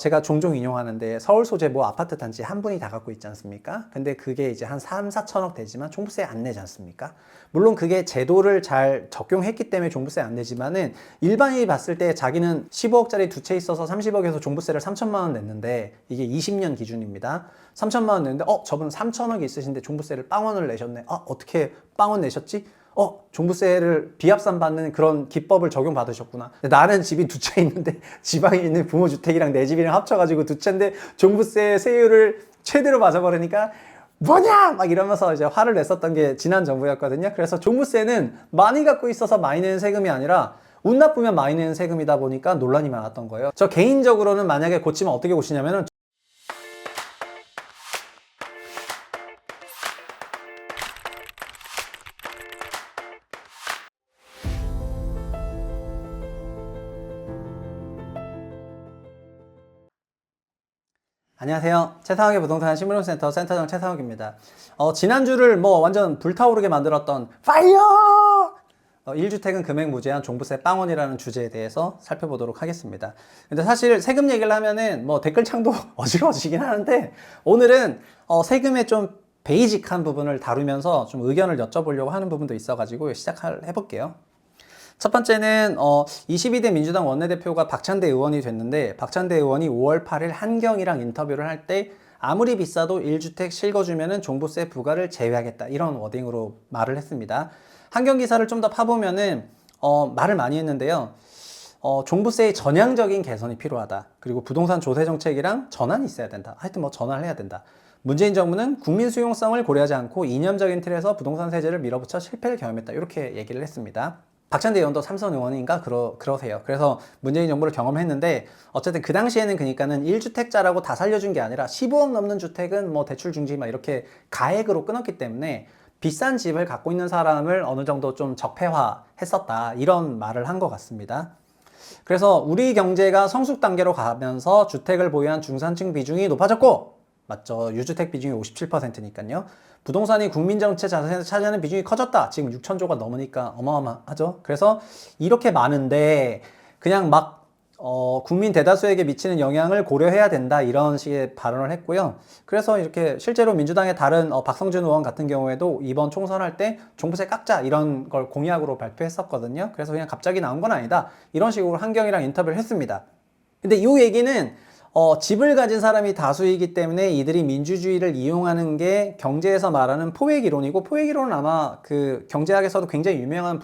제가 종종 인용하는데 서울 소재 뭐 아파트 단지 한 분이 다 갖고 있지 않습니까? 근데 그게 이제 한 3, 4천억 되지만 종부세 안 내지 않습니까? 물론 그게 제도를 잘 적용했기 때문에 종부세 안 내지만은 일반인이 봤을 때 자기는 15억짜리 두 채 있어서 30억에서 종부세를 3천만 원 냈는데 이게 20년 기준입니다. 3천만 원 냈는데 저분 3천억이 있으신데 종부세를 빵원을 내셨네. 어떻게 빵원 내셨지? 종부세를 비합산 받는 그런 기법을 적용받으셨구나. 나는 집이 두 채 있는데 지방에 있는 부모주택이랑 내 집이랑 합쳐가지고 두 채인데 종부세 세율을 최대로 맞아버리니까 뭐냐! 막 이러면서 이제 화를 냈었던 게 지난 정부였거든요. 그래서 종부세는 많이 갖고 있어서 많이 내는 세금이 아니라 운 나쁘면 많이 내는 세금이다 보니까 논란이 많았던 거예요. 저 개인적으로는 만약에 고치면 어떻게 고치냐면은 안녕하세요. 최상욱의 부동산 신문센터 센터장 최상욱입니다. 지난주를 뭐 완전 불타오르게 만들었던 파이어! 1주택은 금액 무제한 종부세 빵원이라는 주제에 대해서 살펴보도록 하겠습니다. 근데 사실 세금 얘기를 하면은 뭐 댓글창도 어지러워지긴 하는데 오늘은 세금의 좀 베이직한 부분을 다루면서 좀 의견을 여쭤보려고 하는 부분도 있어가지고 해볼게요. 첫 번째는 22대 민주당 원내대표가 박찬대 의원이 됐는데 박찬대 의원이 5월 8일 한경이랑 인터뷰를 할 때 아무리 비싸도 1주택 실거주면은 종부세 부과를 제외하겠다 이런 워딩으로 말을 했습니다. 한경 기사를 좀 더 파보면은 말을 많이 했는데요. 종부세의 전향적인 개선이 필요하다. 그리고 부동산 조세 정책이랑 전환이 있어야 된다. 하여튼 뭐 전환을 해야 된다. 문재인 정부는 국민 수용성을 고려하지 않고 이념적인 틀에서 부동산 세제를 밀어붙여 실패를 경험했다. 이렇게 얘기를 했습니다. 박찬대 의원도 삼선 의원인가 그러세요. 그래서 문재인 정부를 경험했는데 어쨌든 그 당시에는 그러니까는 1주택자라고 다 살려준 게 아니라 15억 넘는 주택은 뭐 대출 중지 막 이렇게 가액으로 끊었기 때문에 비싼 집을 갖고 있는 사람을 어느 정도 좀 적폐화했었다 이런 말을 한 것 같습니다. 그래서 우리 경제가 성숙 단계로 가면서 주택을 보유한 중산층 비중이 높아졌고 맞죠. 유주택 비중이 57%니까요. 부동산이 국민 전체 자산에서 차지하는 비중이 커졌다. 지금 6천조가 넘으니까 어마어마하죠. 그래서 이렇게 많은데 그냥 막 국민 대다수에게 미치는 영향을 고려해야 된다 이런 식의 발언을 했고요. 그래서 이렇게 실제로 민주당의 다른 박성준 의원 같은 경우에도 이번 총선할 때 종부세 깎자 이런 걸 공약으로 발표했었거든요. 그래서 그냥 갑자기 나온 건 아니다. 이런 식으로 한경이랑 인터뷰를 했습니다. 근데 이 얘기는 집을 가진 사람이 다수이기 때문에 이들이 민주주의를 이용하는 게 경제에서 말하는 포획 이론이고 포획 이론은 아마 그 경제학에서도 굉장히 유명한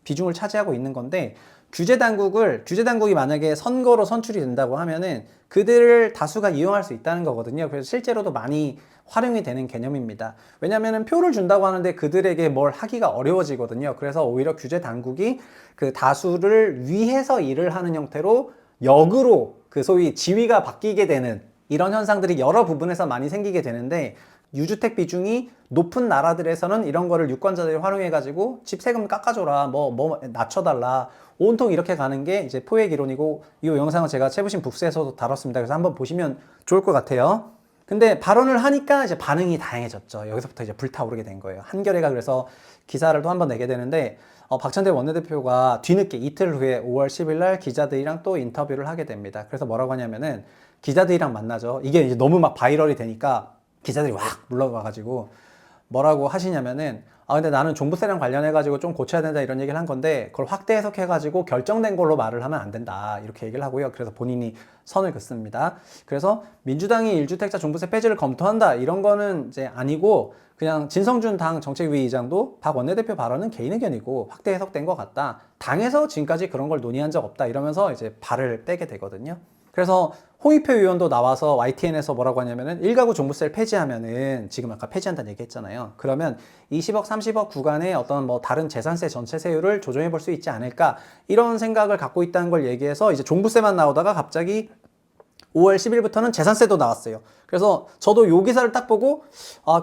비중을 차지하고 있는 건데 규제 당국이 만약에 선거로 선출이 된다고 하면은 그들을 다수가 이용할 수 있다는 거거든요. 그래서 실제로도 많이 활용이 되는 개념입니다. 왜냐면은 표를 준다고 하는데 그들에게 뭘 하기가 어려워지거든요. 그래서 오히려 규제 당국이 그 다수를 위해서 일을 하는 형태로 역으로 그 소위 지위가 바뀌게 되는 이런 현상들이 여러 부분에서 많이 생기게 되는데 유주택 비중이 높은 나라들에서는 이런 거를 유권자들이 활용해가지고 집 세금 깎아줘라 뭐 낮춰달라 온통 이렇게 가는 게 이제 포획 이론이고 이 영상은 제가 채부신 북스에서도 다뤘습니다. 그래서 한번 보시면 좋을 것 같아요. 근데 발언을 하니까 이제 반응이 다양해졌죠. 여기서부터 이제 불타오르게 된 거예요. 한겨레가 그래서 기사를 또 한번 내게 되는데 박찬대 원내대표가 뒤늦게 이틀 후에 5월 10일 날 기자들이랑 또 인터뷰를 하게 됩니다. 그래서 뭐라고 하냐면은 기자들이랑 만나죠. 이게 이제 너무 막 바이럴이 되니까 기자들이 확 물러가가지고 뭐라고 하시냐면은 근데 나는 종부세랑 관련해가지고 좀 고쳐야 된다 이런 얘기를 한 건데 그걸 확대 해석해가지고 결정된 걸로 말을 하면 안 된다 이렇게 얘기를 하고요. 그래서 본인이 선을 긋습니다. 그래서 민주당이 1주택자 종부세 폐지를 검토한다 이런 거는 이제 아니고 그냥 진성준 당 정책위 의장도 박 원내대표 발언은 개인 의견이고 확대 해석된 것 같다. 당에서 지금까지 그런 걸 논의한 적 없다 이러면서 이제 발을 빼게 되거든요. 그래서 홍익표 의원도 나와서 YTN에서 뭐라고 하냐면은 1가구 종부세를 폐지하면은 지금 아까 폐지한다는 얘기 했잖아요. 그러면 20억, 30억 구간의 어떤 뭐 다른 재산세 전체 세율을 조정해 볼 수 있지 않을까 이런 생각을 갖고 있다는 걸 얘기해서 이제 종부세만 나오다가 갑자기 5월 10일부터는 재산세도 나왔어요. 그래서 저도 요 기사를 딱 보고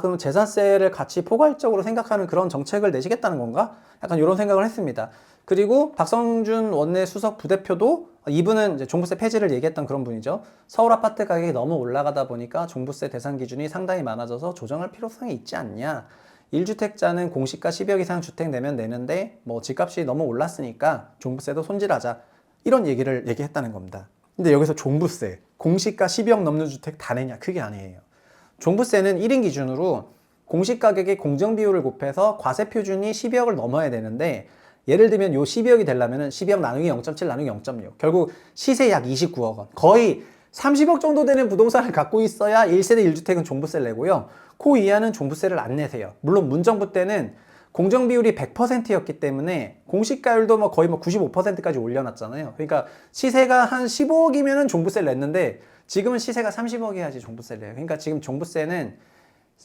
그럼 재산세를 같이 포괄적으로 생각하는 그런 정책을 내시겠다는 건가? 약간 이런 생각을 했습니다. 그리고 박성준 원내 수석 부대표도 이분은 이제 종부세 폐지를 얘기했던 그런 분이죠. 서울 아파트 가격이 너무 올라가다 보니까 종부세 대상 기준이 상당히 많아져서 조정할 필요성이 있지 않냐. 1주택자는 공시가 10억 이상 주택 내면 내는데 뭐 집값이 너무 올랐으니까 종부세도 손질하자. 이런 얘기를 얘기했다는 겁니다. 근데 여기서 종부세, 공시가 12억 넘는 주택 다 내냐? 그게 아니에요. 종부세는 1인 기준으로 공시가격의 공정비율을 곱해서 과세 표준이 12억을 넘어야 되는데, 예를 들면 요 12억이 되려면 12억 나누기 0.7 나누기 0.6, 결국 시세 약 29억 원, 거의 30억 정도 되는 부동산을 갖고 있어야 1세대 1주택은 종부세를 내고요. 그 이하는 종부세를 안 내세요. 물론 문정부 때는 공정비율이 100%였기 때문에 공시가율도 뭐 거의 뭐 95%까지 올려놨잖아요. 그러니까 시세가 한 15억이면은 종부세를 냈는데, 지금은 시세가 30억 해야지 종부세를 내요. 그러니까 지금 종부세는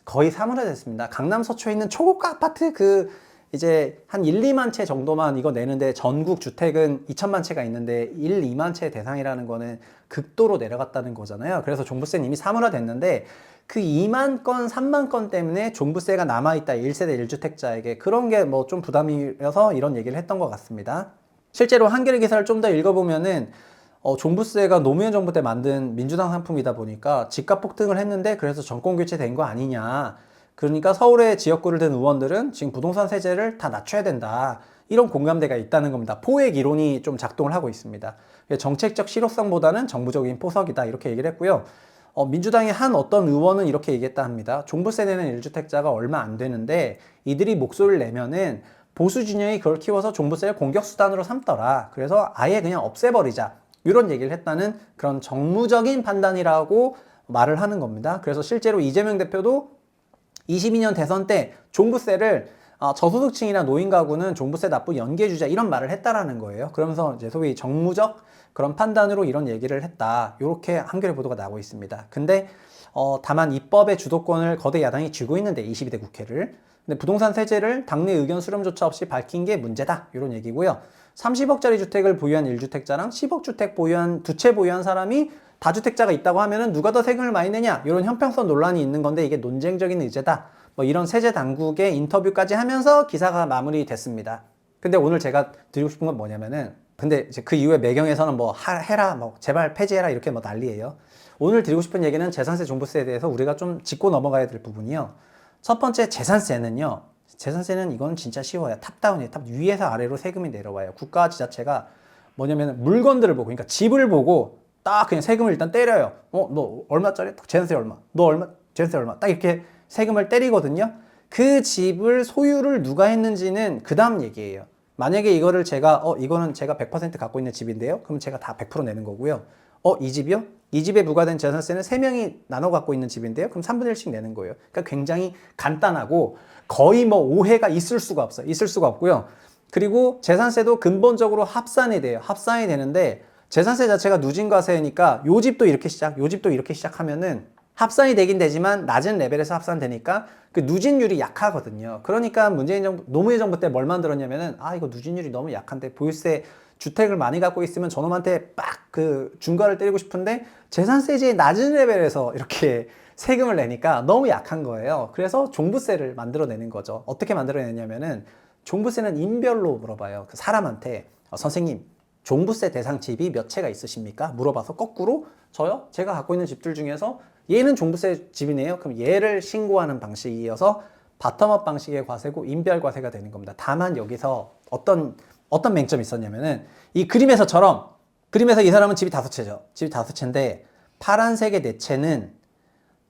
거의 사물화됐습니다. 강남 서초에 있는 초고가 아파트 이제 한 1, 2만 채 정도만 이거 내는데, 전국 주택은 2천만 채가 있는데 1, 2만 채 대상이라는 거는 극도로 내려갔다는 거잖아요. 그래서 종부세는 이미 사물화됐는데, 그 2만 건, 3만 건 때문에 종부세가 남아있다, 1세대 1주택자에게. 그런 게 뭐 좀 부담이어서 이런 얘기를 했던 것 같습니다. 실제로 한겨레 기사를 좀 더 읽어보면은 종부세가 노무현 정부 때 만든 민주당 상품이다 보니까 집값 폭등을 했는데, 그래서 정권 교체된 거 아니냐. 그러니까 서울의 지역구를 든 의원들은 지금 부동산 세제를 다 낮춰야 된다, 이런 공감대가 있다는 겁니다. 포획 이론이 좀 작동을 하고 있습니다. 정책적 실효성보다는 정부적인 포석이다, 이렇게 얘기를 했고요. 민주당의 한 어떤 의원은 이렇게 얘기했다 합니다. 종부세 내는 1주택자가 얼마 안 되는데 이들이 목소리를 내면은 보수 진영이 그걸 키워서 종부세를 공격수단으로 삼더라. 그래서 아예 그냥 없애버리자, 이런 얘기를 했다는 그런 정무적인 판단이라고 말을 하는 겁니다. 그래서 실제로 이재명 대표도 22년 대선 때 종부세를 저소득층이나 노인 가구는 종부세 납부 연기해주자, 이런 말을 했다라는 거예요. 그러면서 이제 소위 정무적 그런 판단으로 이런 얘기를 했다, 이렇게 한겨레 보도가 나오고 있습니다. 근데 다만 입법의 주도권을 거대 야당이 쥐고 있는데, 22대 국회를. 근데 부동산 세제를 당내 의견 수렴조차 없이 밝힌 게 문제다, 이런 얘기고요. 30억짜리 주택을 보유한 1주택자랑 10억 주택 보유한, 두 채 보유한 사람이 다주택자가 있다고 하면은 누가 더 세금을 많이 내냐, 이런 형평성 논란이 있는 건데, 이게 논쟁적인 의제다, 뭐 이런 세제 당국의 인터뷰까지 하면서 기사가 마무리됐습니다. 근데 오늘 제가 드리고 싶은 건 뭐냐면은, 근데 이제 그 이후에 매경에서는 뭐 해라, 뭐 제발 폐지해라, 이렇게 뭐 난리예요. 오늘 드리고 싶은 얘기는 재산세 종부세에 대해서 우리가 좀 짚고 넘어가야 될 부분이요. 첫 번째, 재산세는요. 재산세는 이건 진짜 쉬워요. 탑다운이에요. 탑 위에서 아래로 세금이 내려와요. 국가 지자체가 뭐냐면 물건들을 보고, 그러니까 집을 보고 딱 그냥 세금을 일단 때려요. 너 얼마짜리? 재산세 얼마? 너 얼마? 재산세 얼마? 딱 이렇게 세금을 때리거든요. 그 집을 소유를 누가 했는지는 그 다음 얘기예요. 만약에 이거를 이거는 제가 100% 갖고 있는 집인데요. 그럼 제가 다 100% 내는 거고요. 이 집이요? 이 집에 부과된 재산세는 3명이 나눠 갖고 있는 집인데요. 그럼 3분의 1씩 내는 거예요. 그러니까 굉장히 간단하고 거의 뭐 오해가 있을 수가 없어요. 있을 수가 없고요. 그리고 재산세도 근본적으로 합산이 돼요. 합산이 되는데, 재산세 자체가 누진과세니까 요 집도 이렇게 요 집도 이렇게 시작하면은 합산이 되긴 되지만 낮은 레벨에서 합산되니까 그 누진율이 약하거든요. 그러니까 문재인 정부, 노무현 정부 때 뭘 만들었냐면은, 이거 누진율이 너무 약한데 보유세 주택을 많이 갖고 있으면 저놈한테 빡 그 중과를 때리고 싶은데 재산세제의 낮은 레벨에서 이렇게 세금을 내니까 너무 약한 거예요. 그래서 종부세를 만들어내는 거죠. 어떻게 만들어내냐면은, 종부세는 인별로 물어봐요. 그 사람한테 선생님, 종부세 대상 집이 몇 채가 있으십니까? 물어봐서 거꾸로 저요? 제가 갖고 있는 집들 중에서 얘는 종부세 집이네요. 그럼 얘를 신고하는 방식이어서 바텀업 방식의 과세고 인별 과세가 되는 겁니다. 다만 여기서 어떤 맹점이 있었냐면은, 이 그림에서 이 사람은 집이 5채죠. 집이 5채인데 파란색의 4채는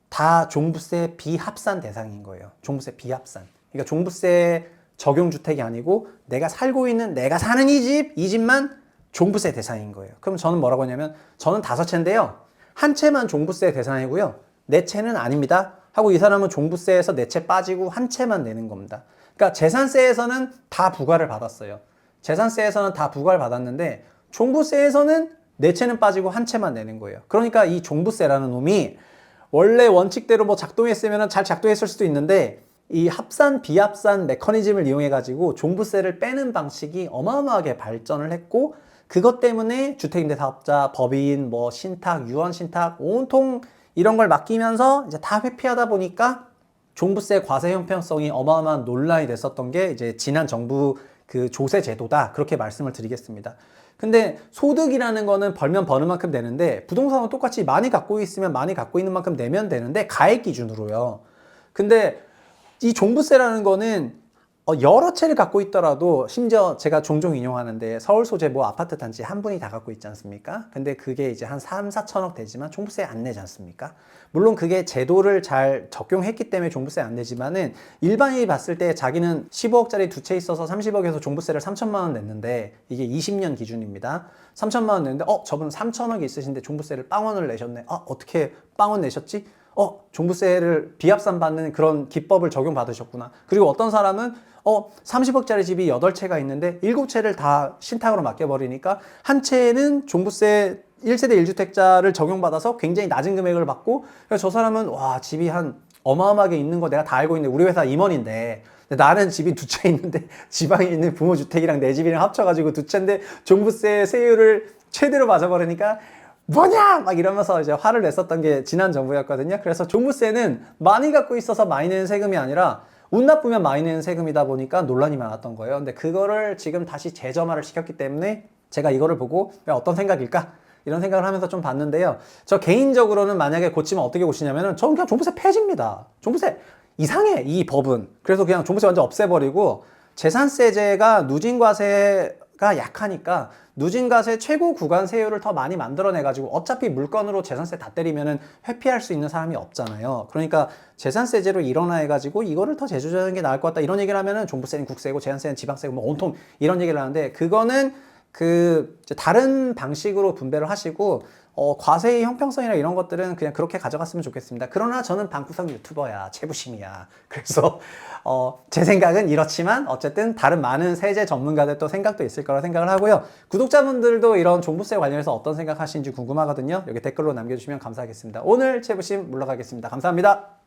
다 종부세 비합산 대상인 거예요. 종부세 비합산. 그러니까 종부세 적용 주택이 아니고 내가 살고 있는, 내가 사는 이 집만 종부세 대상인 거예요. 그럼 저는 뭐라고 하냐면, 저는 5채인데요. 한 채만 종부세 대상이고요. 4채는 아닙니다. 하고 이 사람은 종부세에서 4채 빠지고 한 채만 내는 겁니다. 그러니까 재산세에서는 다 부과를 받았어요. 재산세에서는 다 부과를 받았는데 종부세에서는 4채는 빠지고 한 채만 내는 거예요. 그러니까 이 종부세라는 놈이 원래 원칙대로 뭐 작동했으면 잘 작동했을 수도 있는데, 이 합산 비합산 메커니즘을 이용해 가지고 종부세를 빼는 방식이 어마어마하게 발전을 했고, 그것 때문에 주택임대사업자, 법인, 뭐 신탁, 유언신탁 온통 이런 걸 맡기면서 이제 다 회피하다 보니까 종부세 과세 형평성이 어마어마한 논란이 됐었던 게 이제 지난 정부 그 조세 제도다, 그렇게 말씀을 드리겠습니다. 근데 소득이라는 거는 벌면 버는 만큼 내는데, 부동산은 똑같이 많이 갖고 있으면 많이 갖고 있는 만큼 내면 되는데, 가액 기준으로요. 근데 이 종부세라는 거는 여러 채를 갖고 있더라도 심지어 제가 종종 인용하는데 서울 소재 뭐 아파트 단지 한 분이 다 갖고 있지 않습니까? 근데 그게 이제 한 3, 4천억 되지만 종부세 안 내지 않습니까? 물론 그게 제도를 잘 적용했기 때문에 종부세 안 내지만은 일반인이 봤을 때 자기는 15억짜리 두 채 있어서 30억에서 종부세를 3천만 원 냈는데 이게 20년 기준입니다. 3천만 원 냈는데 저분 3천억이 있으신데 종부세를 빵원을 내셨네. 어떻게 빵원 내셨지? 종부세를 비합산 받는 그런 기법을 적용받으셨구나. 그리고 어떤 사람은 30억짜리 집이 8채가 있는데 7채를 다 신탁으로 맡겨버리니까 한 채는 종부세 1세대 1주택자를 적용받아서 굉장히 낮은 금액을 받고, 그래서 저 사람은 와, 집이 한 어마어마하게 있는 거 내가 다 알고 있는데 우리 회사 임원인데 나는 집이 두 채 있는데 지방에 있는 부모주택이랑 내 집이랑 합쳐가지고 두 채인데 종부세 세율을 최대로 맞아버리니까 뭐냐! 막 이러면서 이제 화를 냈었던 게 지난 정부였거든요. 그래서 종부세는 많이 갖고 있어서 많이 내는 세금이 아니라 운 나쁘면 많이 내는 세금이다 보니까 논란이 많았던 거예요. 근데 그거를 지금 다시 재점화를 시켰기 때문에 제가 이거를 보고 어떤 생각일까? 이런 생각을 하면서 좀 봤는데요. 저 개인적으로는 만약에 고치면 어떻게 고치냐면은 저는 그냥 종부세 폐지입니다. 종부세 이상해, 이 법은. 그래서 그냥 종부세 완전 없애버리고 재산세제가 누진과세가 약하니까 누진과세 최고 구간 세율을 더 많이 만들어내가지고 어차피 물건으로 재산세 다 때리면은 회피할 수 있는 사람이 없잖아요. 그러니까 재산세제로 일어나해가지고 이거를 더 제조하는 게 나을 것 같다. 이런 얘기를 하면은 종부세는 국세고 재산세는 지방세고 뭐 온통 이런 얘기를 하는데 그거는 다른 방식으로 분배를 하시고 과세의 형평성이나 이런 것들은 그냥 그렇게 가져갔으면 좋겠습니다. 그러나 저는 방구석 유튜버야, 채부심이야. 그래서 제 생각은 이렇지만 어쨌든 다른 많은 세제 전문가들도 생각도 있을 거라 생각을 하고요. 구독자분들도 이런 종부세 관련해서 어떤 생각 하시는지 궁금하거든요. 여기 댓글로 남겨주시면 감사하겠습니다. 오늘 채부심 물러가겠습니다. 감사합니다.